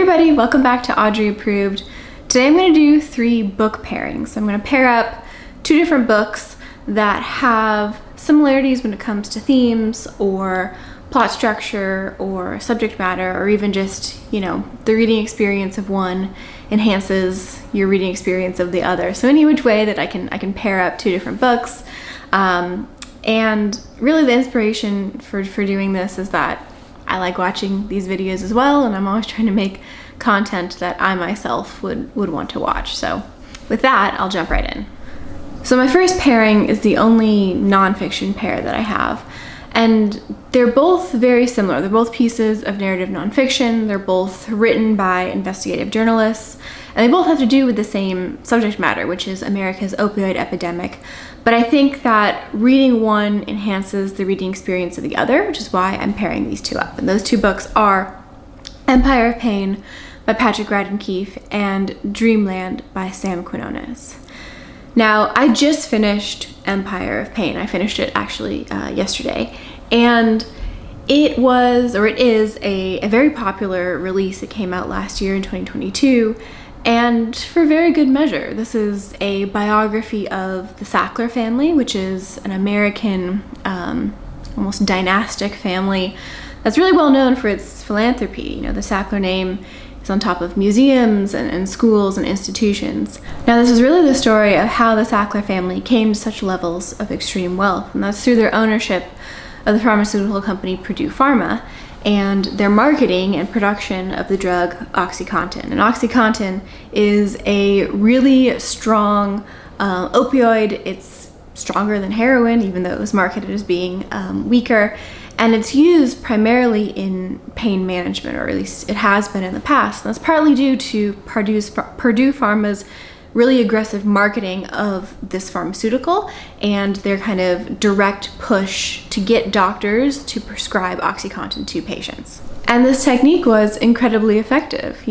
everybody, welcome back to Audrey Approved. Today I'm going to do 3 book pairings. I'm going to pair up 2 different books that have similarities when it comes to themes or plot structure or subject matter, or even just, the reading experience of one enhances your reading experience of the other. So any which way that I can pair up 2 different books. And really the inspiration for doing this is that I like watching these videos as well, and I'm always trying to make content that I myself would want to watch. So with that, I'll jump right in. So my first pairing is the only nonfiction pair that I have, and they're both very similar. They're both pieces of narrative nonfiction. They're both written by investigative journalists, and they both have to do with the same subject matter, which is America's opioid epidemic. But I think that reading one enhances the reading experience of the other, which is why I'm pairing these 2 up. And those 2 books are Empire of Pain by Radden Keefe and Dreamland by Sam Quinones. Now, I just finished Empire of Pain. I finished it actually yesterday, and it is a very popular release. It came out last year in 2022, and for very good measure. This is a biography of the Sackler family, which is an American, almost dynastic family that's really well known for its philanthropy. The Sackler name is on top of museums and schools and institutions. Now, this is really the story of how the Sackler family came to such levels of extreme wealth, and that's through their ownership of the pharmaceutical company Purdue Pharma and their marketing and production of the drug OxyContin. And OxyContin is a really strong opioid. It's stronger than heroin, even though it was marketed as being weaker. And it's used primarily in pain management, or at least it has been in the past. And that's partly due to Purdue Pharma's really aggressive marketing of this pharmaceutical and their kind of direct push to get doctors to prescribe OxyContin to patients. And this technique was incredibly effective.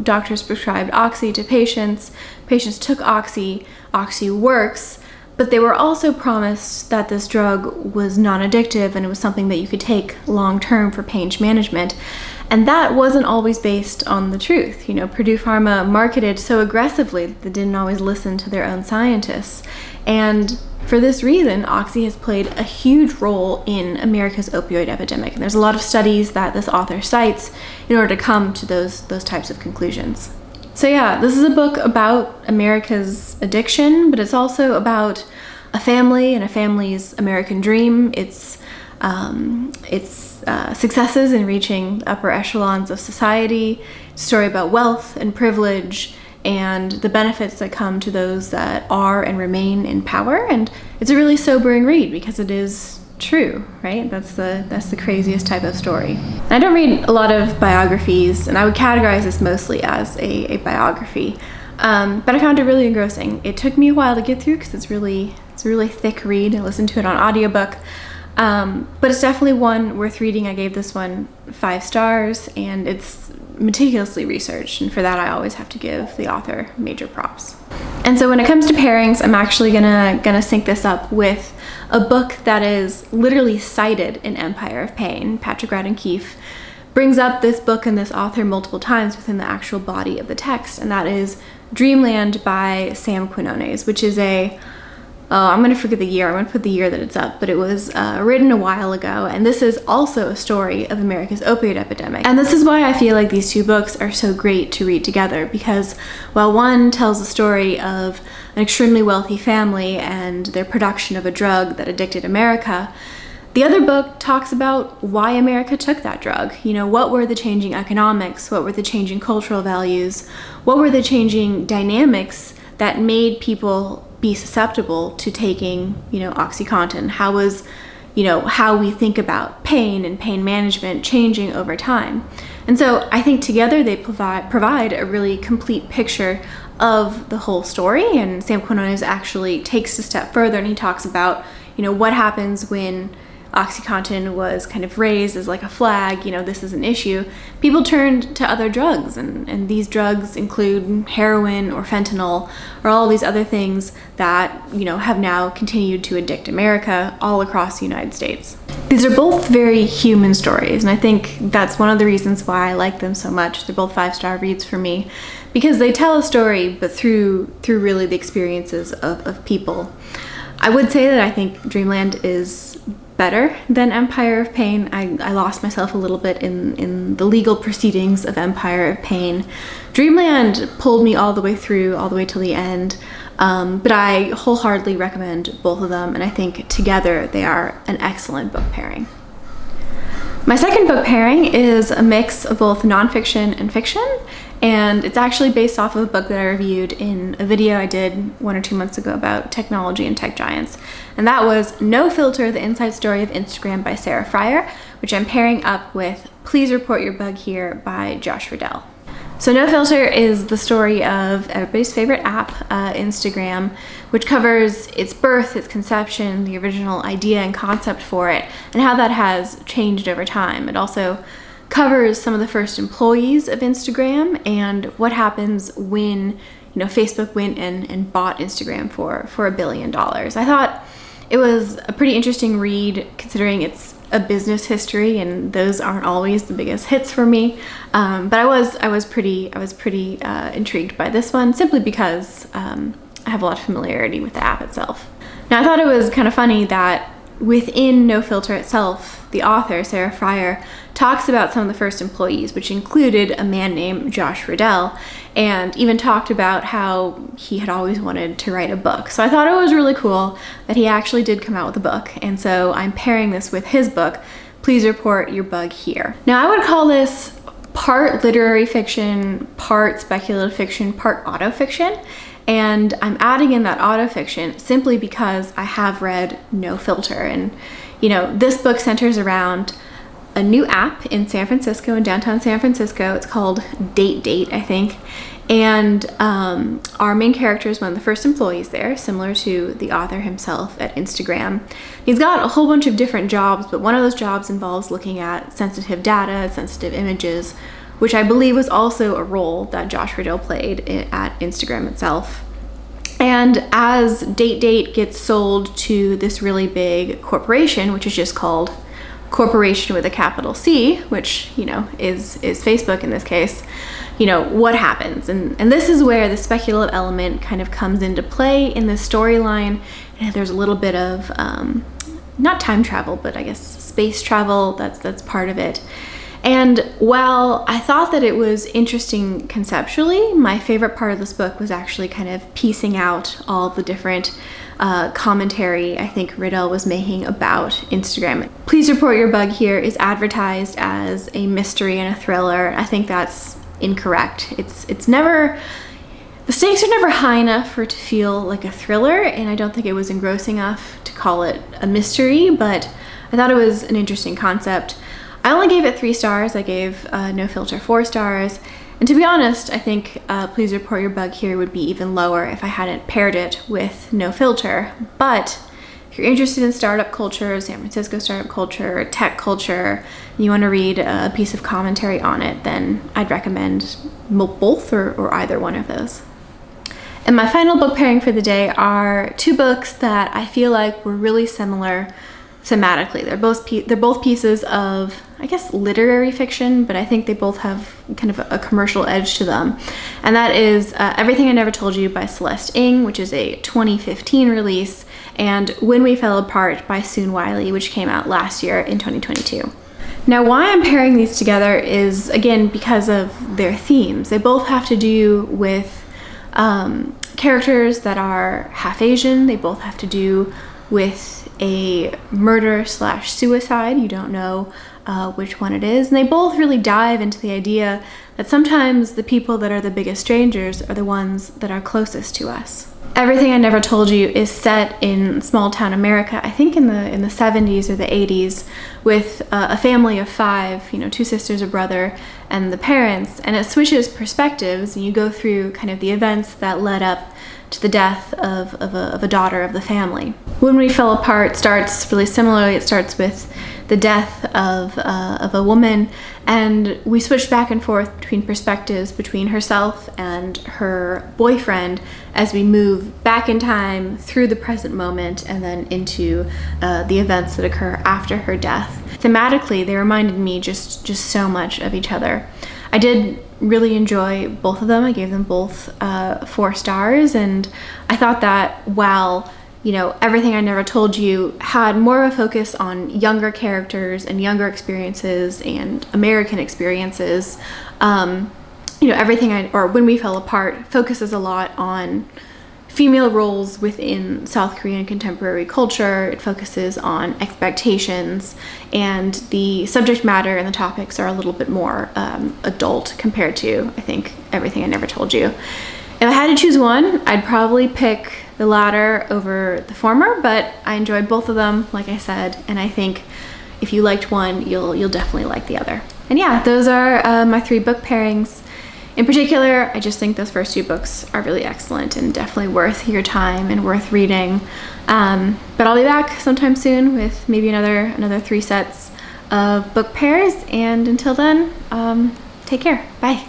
Doctors prescribed Oxy to patients, patients took Oxy works, but they were also promised that this drug was non-addictive and it was something that you could take long-term for pain management. And that wasn't always based on the truth. Purdue Pharma marketed so aggressively that they didn't always listen to their own scientists. And for this reason, Oxy has played a huge role in America's opioid epidemic. And there's a lot of studies that this author cites in order to come to those types of conclusions. So yeah, this is a book about America's addiction, but it's also about a family and a family's American dream. It's successes in reaching the upper echelons of society. It's a story about wealth and privilege and the benefits that come to those that are and remain in power. And it's a really sobering read because it is true, right? That's the craziest type of story. And I don't read a lot of biographies, and I would categorize this mostly as a biography. But I found it really engrossing. It took me a while to get through because it's a really thick read. I listened to it on audiobook. But it's definitely one worth reading. I gave this one 5 stars, and it's meticulously researched, and for that I always have to give the author major props. And so when it comes to pairings, I'm actually gonna sync this up with a book that is literally cited in Empire of Pain. Radden Keefe brings up this book and this author multiple times within the actual body of the text, and that is Dreamland by Sam Quinones, which is I'm going to forget the year. I'm going to put the year that it's up, but it was written a while ago, and this is also a story of America's opioid epidemic. And this is why I feel like these 2 books are so great to read together, because while one tells the story of an extremely wealthy family and their production of a drug that addicted America, the other book talks about why America took that drug. What were the changing economics? What were the changing cultural values? What were the changing dynamics that made people be susceptible to taking, OxyContin? How was, how we think about pain and pain management changing over time? And so I think together they provide a really complete picture of the whole story. And Sam Quinones actually takes a step further, and he talks about, what happens when OxyContin was kind of raised as like a flag, you know, this is an issue, people turned to other drugs, and these drugs include heroin or fentanyl or all these other things that, you know, have now continued to addict America all across the United States. These are both very human stories, and I think that's one of the reasons why I like them so much. They're both 5-star reads for me, because they tell a story, but through really the experiences of people. I would say that I think Dreamland is better than Empire of Pain. I lost myself a little bit in the legal proceedings of Empire of Pain. Dreamland pulled me all the way through, all the way till the end, but I wholeheartedly recommend both of them, and I think together they are an excellent book pairing. My second book pairing is a mix of both nonfiction and fiction, and it's actually based off of a book that I reviewed in a video I did 1 or 2 months ago about technology and tech giants, and that was No Filter, The Inside Story of Instagram by Sarah Frier, which I'm pairing up with Please Report Your Bug Here by Josh Riedel. So No Filter is the story of everybody's favorite app, Instagram, which covers its birth, its conception, the original idea and concept for it, and how that has changed over time. It also covers some of the first employees of Instagram and what happens when, you know, Facebook went and bought Instagram for $1 billion. I thought it was a pretty interesting read, considering it's a business history, and those aren't always the biggest hits for me. But I was pretty intrigued by this one, simply because I have a lot of familiarity with the app itself. Now, I thought it was kind of funny that within No Filter itself, the author, Sarah Frier, talks about some of the first employees, which included a man named Josh Riedel, and even talked about how he had always wanted to write a book. So I thought it was really cool that he actually did come out with a book, and so I'm pairing this with his book, Please Report Your Bug Here. Now, I would call this part literary fiction, part speculative fiction, part autofiction, and I'm adding in that autofiction simply because I have read No Filter, and, you know, this book centers around a new app in San Francisco, in downtown San Francisco. It's called Date, I think. And our main character is one of the first employees there, similar to the author himself at Instagram. He's got a whole bunch of different jobs, but one of those jobs involves looking at sensitive data, sensitive images, which I believe was also a role that Josh Riedel played at Instagram itself. And as Date gets sold to this really big corporation, which is just called Corporation with a capital C, which, you know, is Facebook in this case, you know, what happens? And this is where the speculative element kind of comes into play in this storyline. And there's a little bit of, not time travel, but I guess space travel, that's part of it. And while I thought that it was interesting conceptually, my favorite part of this book was actually kind of piecing out all the different commentary I think Riedel was making about Instagram. Please Report Your Bug Here is advertised as a mystery and a thriller. I think that's incorrect. It's never, the stakes are never high enough for it to feel like a thriller, and I don't think it was engrossing enough to call it a mystery, but I thought it was an interesting concept. I only gave it 3 stars. I gave No Filter 4 stars. And to be honest, I think Please Report Your Bug Here would be even lower if I hadn't paired it with No Filter. But if you're interested in startup culture, San Francisco startup culture, tech culture, and you want to read a piece of commentary on it, then I'd recommend both or either one of those. And my final book pairing for the day are 2 books that I feel like were really similar thematically. They're both pieces of, I guess, literary fiction, but I think they both have kind of a commercial edge to them. And that is Everything I Never Told You by Celeste, which is a 2015 release, and When We Fell Apart by Wiley, which came out last year in 2022. Now, why I'm pairing these together is, again, because of their themes. They both have to do with characters that are half Asian. They both have to do with a murder/suicide. You don't know which one it is. And they both really dive into the idea that sometimes the people that are the biggest strangers are the ones that are closest to us. Everything I Never Told You is set in small town America, I think in the 70s or the 80s, with a family of 5, 2 sisters, a brother, and the parents, and it switches perspectives, and you go through kind of the events that led up to the death of a daughter of the family. When We Fell Apart starts really similarly. It starts with the death of a woman, and we switch back and forth between perspectives between herself and her boyfriend as we move back in time through the present moment and then into the events that occur after her death. Thematically, they reminded me just so much of each other. I did really enjoy both of them. I gave them both 4 stars, and I thought that while Everything I Never Told You had more of a focus on younger characters and younger experiences and American experiences, When We Fell Apart focuses a lot on female roles within South Korean contemporary culture. It focuses on expectations, and the subject matter and the topics are a little bit more adult compared to, I think, Everything I Never Told You. If I had to choose one, I'd probably pick the latter over the former, but I enjoyed both of them, like I said, and I think if you liked one, you'll definitely like the other. And yeah, those are my 3 book pairings. In particular, I just think those first 2 books are really excellent and definitely worth your time and worth reading. But I'll be back sometime soon with maybe another 3 sets of book pairs, and until then, take care. Bye.